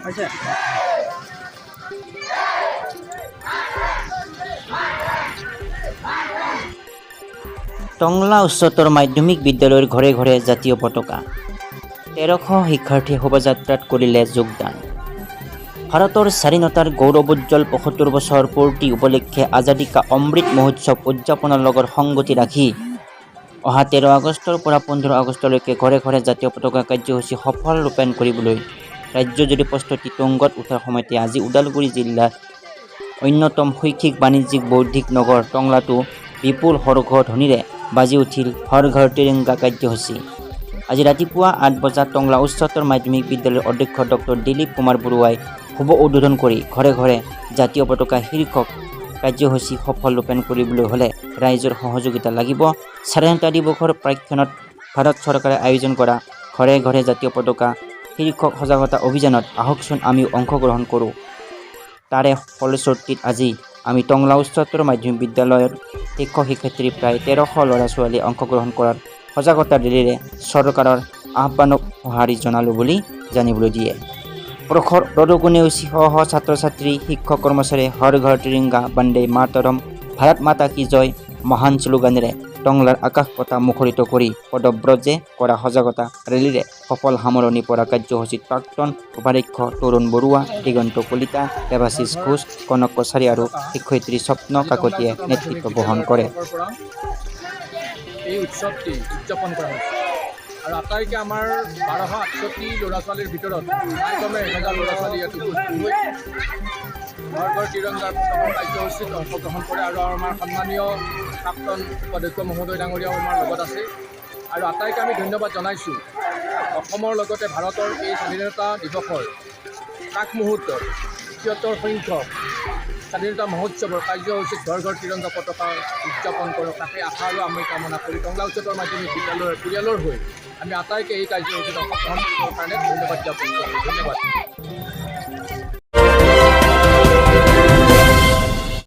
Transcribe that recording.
হৈছে টংলা উচ্চতৰ মাধ্যমিক বিদ্যালয়ৰ ঘৰে ঘৰে জাতীয় পতাকা 1300 শিক্ষাৰ্থীয়ে শোভাযাত্ৰাত কৰিলে যোগদান ভাৰতৰ স্বাধীনতাৰ গৌৰৱোজ্জ্বল ৭৫ বছৰ পূৰ্তি উপলক্ষে আজাদী কা অমৃত মহোৎসৱ উদযাপনৰ লগত সংগতি ৰাখি অহা 13 আগষ্টৰ পৰা 15 আগষ্টলৈকে ঘৰে ঘৰে জাতীয় পতাকা কাৰ্যসূচী সফল ৰূপায়ণ কৰিবলৈ ৰাজ্যজুৰি প্ৰস্তুতি তুংগত উঠাৰ সময়তে আজি ওদালগুৰি জিলাৰ অন্যতম শৈক্ষিক বাণিজ্যিক বৌদ্ধিক নগৰ টংলাতো বিপুল হৰঘৰ-ধ্বনিৰে বাজি উঠিল হৰ ঘৰ তিৰংগা কাৰ্যসূচী। আজি ৰাতিপুৱা 8 বজাত টংলা উচ্চতৰ মাধ্যমিক বিদ্যালয়ৰ অধ্যক্ষ ডক্টৰ দিলীপ কুমাৰ বৰুৱাই শুভ উদ্বোধন কৰি ঘৰে ঘৰে জাতীয় পতাকা শীৰ্ষক কাৰ্যসূচী সফল ৰূপায়ণ কৰিবলৈ হ'লে ৰাইজৰ সহযোগিতা লাগিব। স্বাধীনতা দিৱসৰ প্ৰাক্ষণত ভাৰত চৰকাৰে আয়োজন কৰা ঘৰে ঘৰে জাতীয় পতাকা শীৰ্ষক সজাগতা অভিযানত আহকচোন আমিও অংশগ্ৰহণ কৰোঁ। তাৰে ফলশ্ৰুতিত আজি আমি টংলা উচ্চতৰ মাধ্যমিক বিদ্যালয়ৰ শিক্ষক শিক্ষয়িত্ৰী প্ৰায় 1300 ল'ৰা ছোৱালীয়ে অংশগ্ৰহণ কৰাৰ সজাগতা ৰেলীৰে চৰকাৰৰ আহ্বানক সঁহাৰি জনালোঁ বুলি জানিবলৈ দিয়ে। প্ৰখৰ ৰ'দকো নেওচি শহ ছাত্ৰ ছাত্ৰী শিক্ষক কৰ্মচাৰীয়ে হৰ ঘৰ তিৰংগা বন্দে মাতৰম ভাৰত মাতা কি জয় মহান শ্লোগানেৰে টংলাৰ আকাশ পতা মুখৰিত কৰি পদব্ৰজে কৰা সজাগতা ৰেলীৰে সফল সামৰণি পৰা কাৰ্যসূচীত প্ৰাক্তন উপাধ্যক্ষ তৰুণ বৰুৱা, দিগন্ত কলিতা, দেৱাশিষ ঘোষ, কনক কছাৰী আৰু শিক্ষয়িত্ৰী স্বপ্ন কাকতীয়ে নেতৃত্ব বহন কৰে। এই উৎসৱটি উদযাপন কৰা হৈছে আৰু আটাইকে আমাৰ 1268 ল'ৰা ছোৱালীৰ ভিতৰত প্ৰায়কমে 1000 ল'ৰা ছোৱালী ইয়াত উপস্থিত হৈ ঘৰ ঘৰ তিৰংগাৰ পতাকা কাৰ্যসূচীত অংশগ্ৰহণ কৰে আৰু আমাৰ সন্মানীয় প্ৰাক্তন উপাধ্যক্ষ মহোদয় ডাঙৰীয়াও আমাৰ লগত আছে আৰু আটাইকে আমি ধন্যবাদ জনাইছোঁ। অসমৰ লগতে ভাৰতৰ এই স্বাধীনতা দিৱসৰ প্ৰাক মুহূৰ্তত ৭৫ সংখ্যক স্বাধীনতা মহোৎসৱৰ কাৰ্যসূচীত ঘৰ ঘৰ তিৰংগা পতাকা উদযাপন কৰক তাকে আশা আৰু আমি কামনা কৰি টংলা উচ্চতৰ মাধ্যমিক বিদ্যালয়ৰ পৰিয়ালৰ হৈ আমি আটাইকে এই কাৰ্যসূচীত অংশগ্ৰহণ কৰিবৰ কাৰণে ধন্যবাদ জ্ঞাপন কৰোঁ। ধন্যবাদ।